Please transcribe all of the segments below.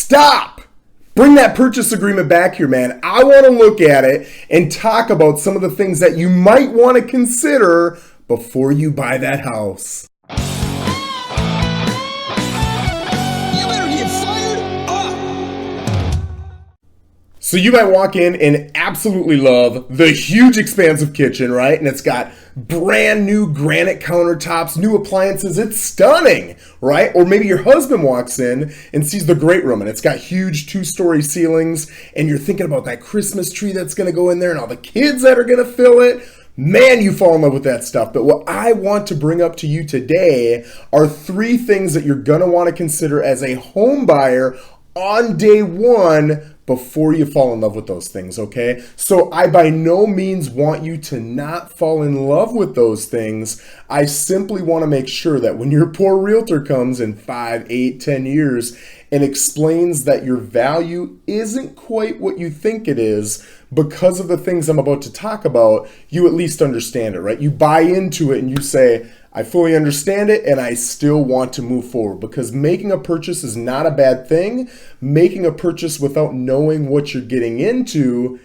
stop. Bring that purchase agreement back here, man. I want to look at it and talk about some of the things that you might want to consider before you buy that house. So you might walk in and absolutely love the huge expansive kitchen, right? And it's got brand new granite countertops, new appliances. It's stunning, right? Or maybe your husband walks in and sees the great room and it's got huge 2-story ceilings and you're thinking about that Christmas tree that's going to go in there and all the kids that are going to fill it. Man, you fall in love with that stuff. But what I want to bring up to you today are 3 things that you're going to want to consider as a home buyer on day one before you fall in love with those things, okay? So I by no means want you to not fall in love with those things. I simply want to make sure that when your poor realtor comes in 5, 8, 10 years and explains that your value isn't quite what you think it is because of the things I'm about to talk about, you at least understand it, right? You buy into it and you say, I fully understand it and I still want to move forward, because making a purchase is not a bad thing. Making a purchase without knowing what you're getting into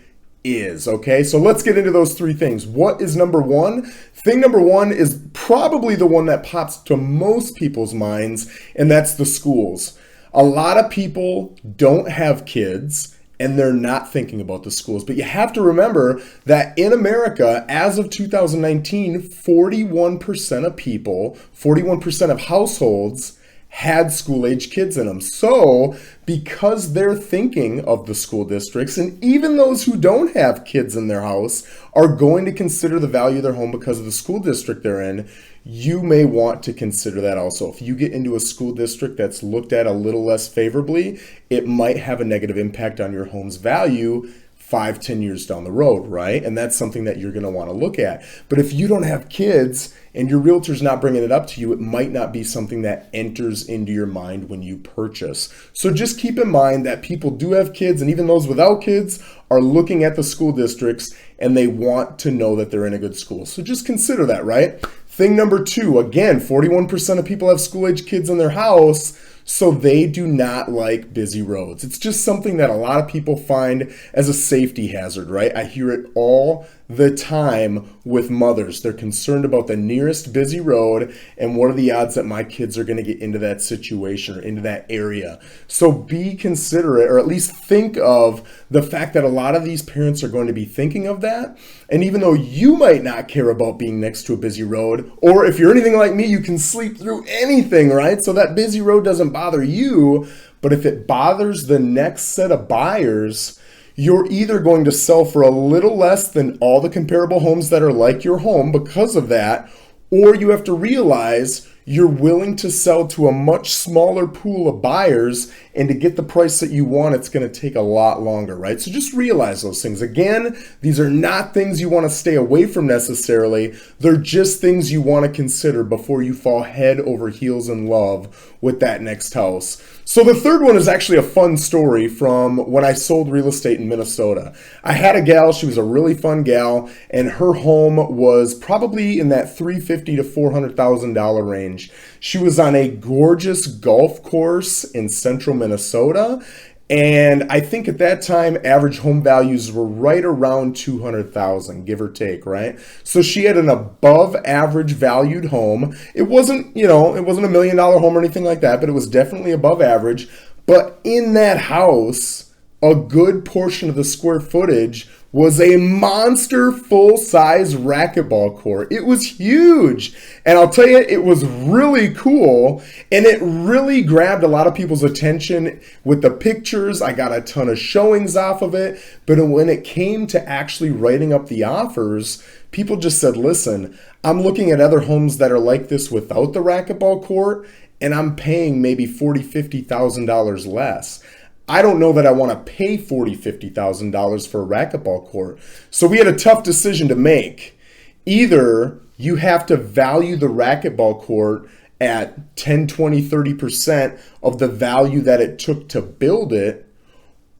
is, okay? So let's get into those 3 things. What is number 1? Thing number 1 is probably the one that pops to most people's minds, and that's the schools. A lot of people don't have kids and they're not thinking about the schools. But you have to remember that in America, as of 2019, 41% of people, 41% of households had school-age kids in them. So because they're thinking of the school districts, and even those who don't have kids in their house are going to consider the value of their home because of the school district they're in, you may want to consider that also. If you get into a school district that's looked at a little less favorably, it might have a negative impact on your home's value 5, 10 years down the road, right? And that's something that you're going to want to look at. But if you don't have kids and your realtor's not bringing it up to you, it might not be something that enters into your mind when you purchase. So just keep in mind that people do have kids, and even those without kids are looking at the school districts and they want to know that they're in a good school. So just consider that, right? Thing number 2, again, 41% of people have school-age kids in their house, so they do not like busy roads. It's just something that a lot of people find as a safety hazard, right? I hear it all the time with mothers. They're concerned about the nearest busy road and what are the odds that my kids are going to get into that situation or into that area. So be considerate, or at least think of the fact that a lot of these parents are going to be thinking of that. And even though you might not care about being next to a busy road, or if you're anything like me, you can sleep through anything, right? So that busy road doesn't bother you, but if it bothers the next set of buyers, you're either going to sell for a little less than all the comparable homes that are like your home because of that, or you have to realize you're willing to sell to a much smaller pool of buyers, and to get the price that you want, it's going to take a lot longer, right? So just realize those things. Again, these are not things you want to stay away from necessarily. They're just things you want to consider before you fall head over heels in love with that next house. So the third one is actually a fun story from when I sold real estate in Minnesota. I had a gal, she was a really fun gal, and her home was probably in that $350,000 to $400,000 range. She was on a gorgeous golf course in central Minnesota, and I think at that time average home values were right around $200,000, give or take, right? So she had an above average valued home. It wasn't, it wasn't $1 million home or anything like that, but it was definitely above average. But in that house, a good portion of the square footage was a monster full-size racquetball court. It was huge. And I'll tell you, it was really cool. And it really grabbed a lot of people's attention with the pictures. I got a ton of showings off of it. But when it came to actually writing up the offers, people just said, listen, I'm looking at other homes that are like this without the racquetball court, and I'm paying maybe $40,000, $50,000 less. I don't know that I want to pay $40,000, $50,000 for a racquetball court. So we had a tough decision to make. Either you have to value the racquetball court at 10, 20, 30% of the value that it took to build it,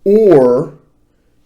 or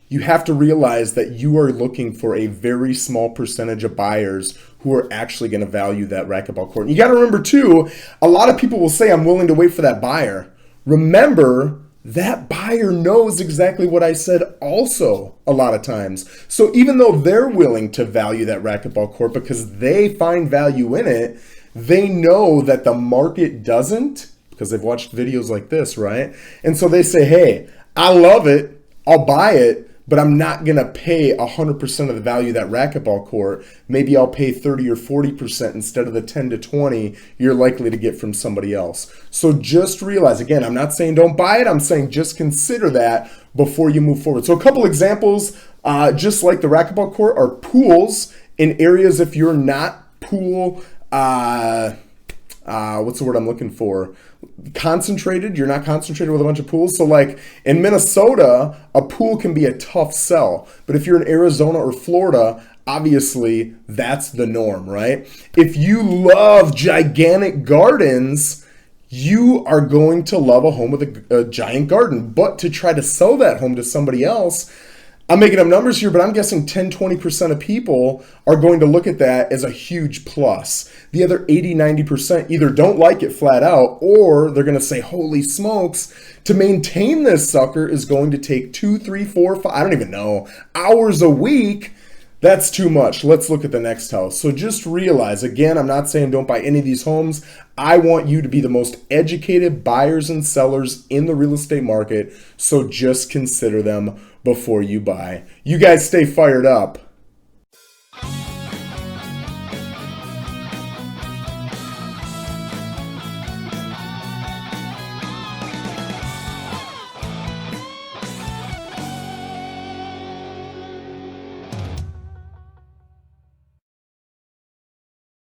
you have to realize that you are looking for a very small percentage of buyers who are actually going to value that racquetball court. And you got to remember too, a lot of people will say, I'm willing to wait for that buyer. Remember that buyer knows exactly what I said also a lot of times. So even though they're willing to value that racquetball court because they find value in it, they know that the market doesn't, because they've watched videos like this, right? And so they say, hey, I love it, I'll buy it, but I'm not going to pay 100% of the value of that racquetball court. Maybe I'll pay 30 or 40% instead of the 10 to 20 you're likely to get from somebody else. So just realize, again, I'm not saying don't buy it. I'm saying just consider that before you move forward. So a couple examples, just like the racquetball court, are pools in areas if you're not pool, what's the word I'm looking for? Concentrated. You're not concentrated with a bunch of pools. So like in Minnesota, a pool can be a tough sell. But if you're in Arizona or Florida, obviously that's the norm, right? If you love gigantic gardens, you are going to love a home with a giant garden. But to try to sell that home to somebody else, I'm making up numbers here, but I'm guessing 10-20% of people are going to look at that as a huge plus. The other 80-90% either don't like it flat out, or they're going to say, holy smokes, to maintain this sucker is going to take 2, 3, 4, 5, I don't even know, hours a week. That's too much. Let's look at the next house. So just realize, again, I'm not saying don't buy any of these homes. I want you to be the most educated buyers and sellers in the real estate market. So just consider them before you buy. You guys stay fired up.